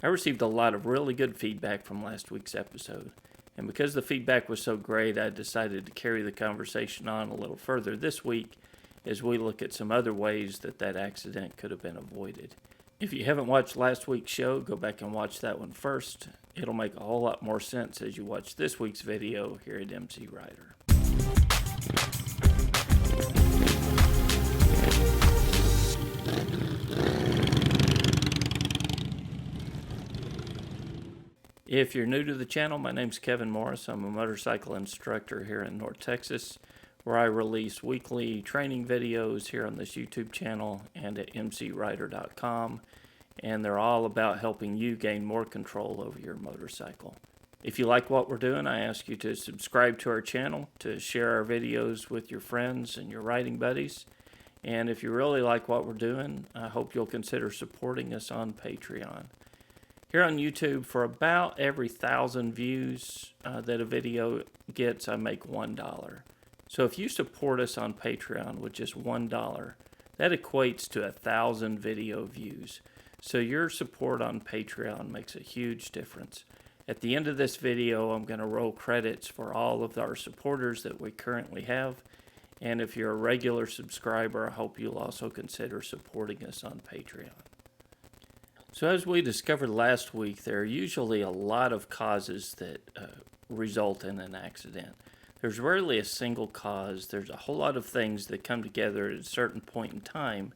I received a lot of really good feedback from last week's episode, and because the feedback was so great, I decided to carry the conversation on a little further this week as we look at some other ways that accident could have been avoided. If you haven't watched last week's show, go back and watch that one first. It'll make a whole lot more sense as you watch this week's video here at MCrider. If you're new to the channel, my name's Kevin Morris. I'm a motorcycle instructor here in North Texas, where I release weekly training videos here on this YouTube channel and at MCrider.com, and they're all about helping you gain more control over your motorcycle. If you like what we're doing, I ask you to subscribe to our channel, to share our videos with your friends and your riding buddies, and if you really like what we're doing, I hope you'll consider supporting us on Patreon. Here on YouTube, for about every 1,000 views that a video gets, I make $1. So if you support us on Patreon with just $1, that equates to 1,000 video views. So your support on Patreon makes a huge difference. At the end of this video, I'm going to roll credits for all of our supporters that we currently have. And if you're a regular subscriber, I hope you'll also consider supporting us on Patreon. So as we discovered last week, there are usually a lot of causes that result in an accident. There's rarely a single cause. There's a whole lot of things that come together at a certain point in time,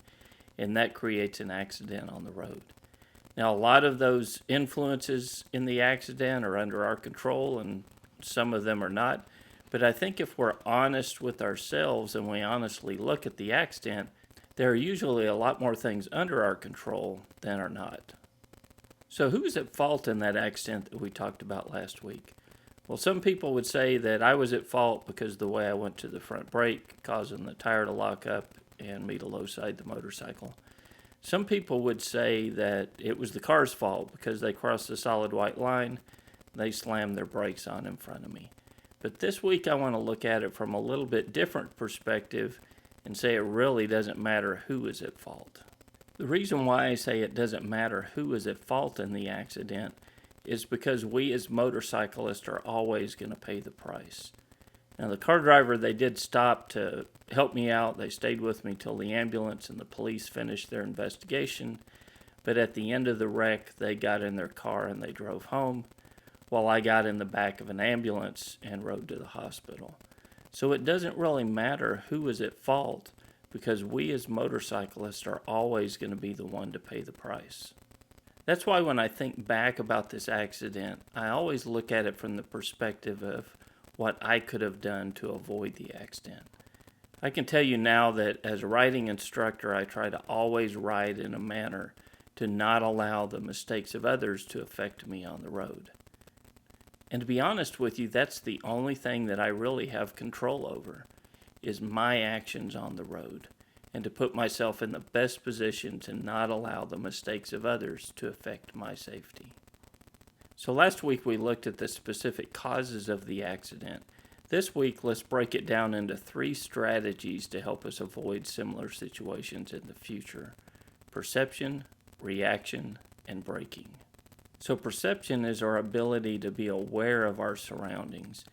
and that creates an accident on the road. Now, a lot of those influences in the accident are under our control, and some of them are not. But I think if we're honest with ourselves and we honestly look at the accident, there are usually a lot more things under our control than are not. So who is at fault in that accident that we talked about last week? Well, some people would say that I was at fault because of the way I went to the front brake, causing the tire to lock up and me to low side the motorcycle. Some people would say that it was the car's fault because they crossed the solid white line, they slammed their brakes on in front of me. But this week I want to look at it from a little bit different perspective and say it really doesn't matter who is at fault. The reason why I say it doesn't matter who is at fault in the accident is because we as motorcyclists are always going to pay the price. Now the car driver, they did stop to help me out. They stayed with me till the ambulance and the police finished their investigation. But at the end of the wreck, they got in their car and they drove home, while I got in the back of an ambulance and rode to the hospital. So it doesn't really matter who is at fault because we as motorcyclists are always going to be the one to pay the price. That's why when I think back about this accident, I always look at it from the perspective of what I could have done to avoid the accident. I can tell you now that as a riding instructor, I try to always ride in a manner to not allow the mistakes of others to affect me on the road. And to be honest with you, that's the only thing that I really have control over, is my actions on the road, and to put myself in the best position to not allow the mistakes of others to affect my safety. So last week we looked at the specific causes of the accident. This week, let's break it down into 3 strategies to help us avoid similar situations in the future: perception, reaction, and braking. So perception is our ability to be aware of our surroundings.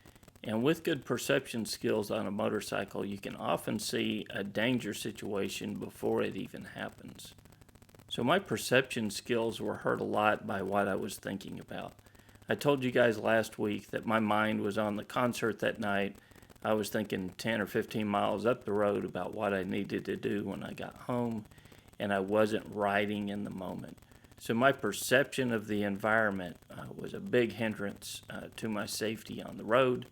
And with good perception skills on a motorcycle, you can often see a danger situation before it even happens. So my perception skills were hurt a lot by what I was thinking about. I told you guys last week that my mind was on the concert that night. I was thinking 10 or 15 miles up the road about what I needed to do when I got home, and I wasn't riding in the moment. So my perception of the environment was a big hindrance to my safety on the road.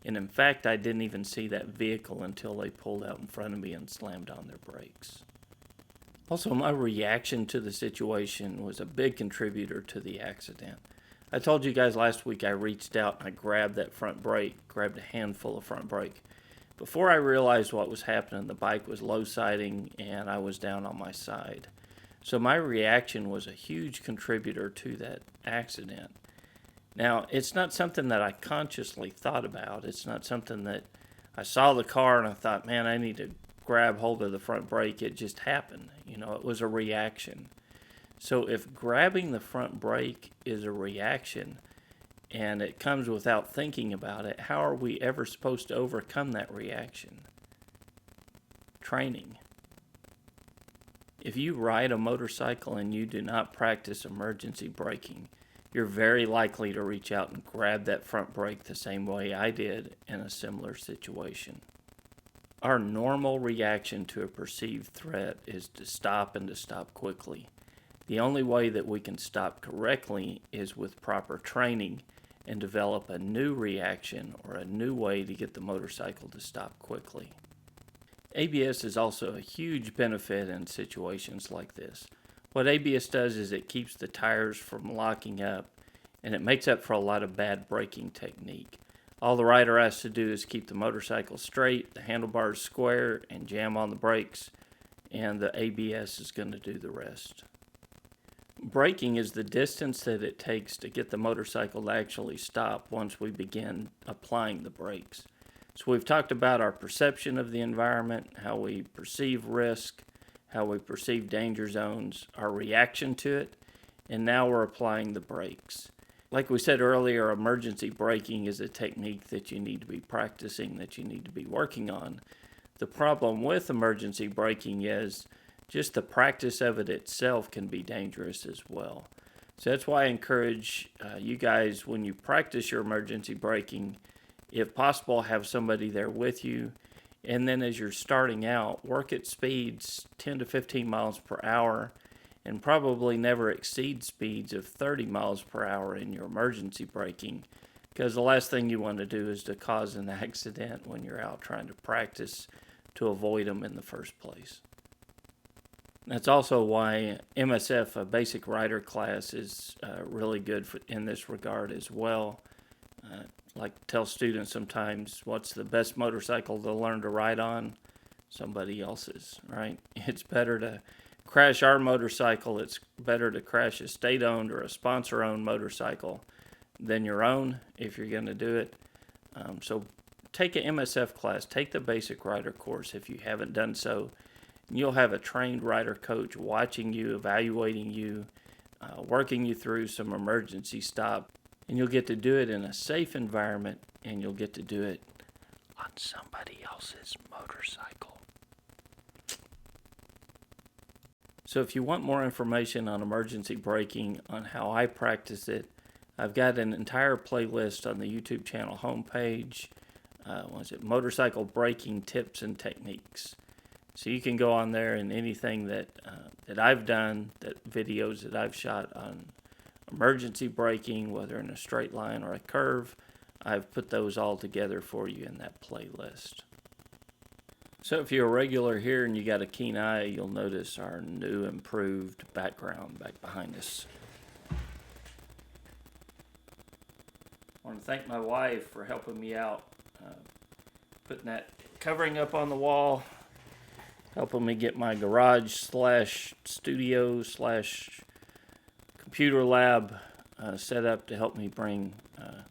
And in fact, I didn't even see that vehicle until they pulled out in front of me and slammed on their brakes. Also, my reaction to the situation was a big contributor to the accident. I told you guys last week I reached out and I grabbed that front brake, grabbed a handful of front brake. Before I realized what was happening, the bike was low siding and I was down on my side. So my reaction was a huge contributor to that accident. Now, it's not something that I consciously thought about. It's not something that I saw the car and I thought, man, I need to grab hold of the front brake. It just happened. It was a reaction. So if grabbing the front brake is a reaction and it comes without thinking about it, how are we ever supposed to overcome that reaction? Training. If you ride a motorcycle and you do not practice emergency braking, you're very likely to reach out and grab that front brake the same way I did in a similar situation. Our normal reaction to a perceived threat is to stop and to stop quickly. The only way that we can stop correctly is with proper training and develop a new reaction or a new way to get the motorcycle to stop quickly. ABS is also a huge benefit in situations like this. What ABS does is it keeps the tires from locking up, and it makes up for a lot of bad braking technique. All the rider has to do is keep the motorcycle straight, the handlebars square, and jam on the brakes, and the ABS is going to do the rest. Braking is the distance that it takes to get the motorcycle to actually stop once we begin applying the brakes. So we've talked about our perception of the environment, how we perceive risk, how we perceive danger zones, our reaction to it, and now we're applying the brakes. Like we said earlier, emergency braking is a technique that you need to be practicing, that you need to be working on. The problem with emergency braking is just the practice of it itself can be dangerous as well. So that's why I encourage you guys, when you practice your emergency braking, if possible, have somebody there with you. And then as you're starting out, work at speeds 10 to 15 miles per hour and probably never exceed speeds of 30 miles per hour in your emergency braking, because the last thing you want to do is to cause an accident when you're out trying to practice to avoid them in the first place. That's also why MSF, a basic rider class, is really good in this regard as well. Like to tell students sometimes, what's the best motorcycle to learn to ride on? Somebody else's, right? It's better to crash our motorcycle. It's better to crash a state-owned or a sponsor-owned motorcycle than your own if you're going to do it. So take an MSF class. Take the basic rider course if you haven't done so. You'll have a trained rider coach watching you, evaluating you, working you through some emergency stop. And you'll get to do it in a safe environment, and you'll get to do it on somebody else's motorcycle. So if you want more information on emergency braking, on how I practice it, I've got an entire playlist on the YouTube channel homepage. Motorcycle Braking Tips and Techniques. So you can go on there, and anything that I've done, videos that I've shot on emergency braking, whether in a straight line or a curve, I've put those all together for you in that playlist. So if you're a regular here and you got a keen eye, you'll notice our new improved background back behind us. I want to thank my wife for helping me out, putting that covering up on the wall, helping me get my garage/studio/computer lab set up to help me bring a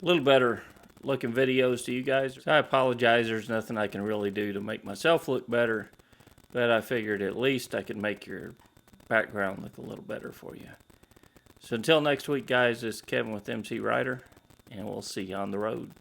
little better looking videos to you guys. So I apologize, there's nothing I can really do to make myself look better, but I figured at least I could make your background look a little better for you. So until next week, guys, this is Kevin with MCrider, and we'll see you on the road.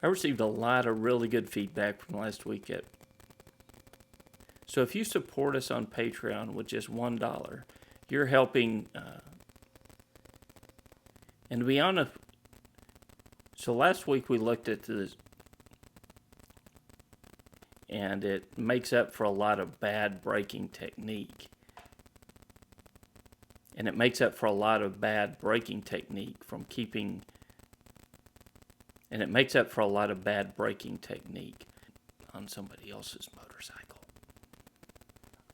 I received a lot of really good feedback from last week. So if you support us on Patreon with just $1, you're helping. And to be honest, so last week we looked at this, and it makes up for a lot of bad braking technique. And it makes up for a lot of bad braking technique from keeping. And it makes up for a lot of bad braking technique on somebody else's motorcycle.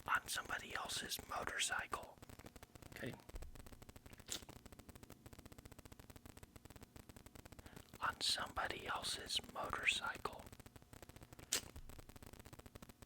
On somebody else's motorcycle. Okay. On somebody else's motorcycle.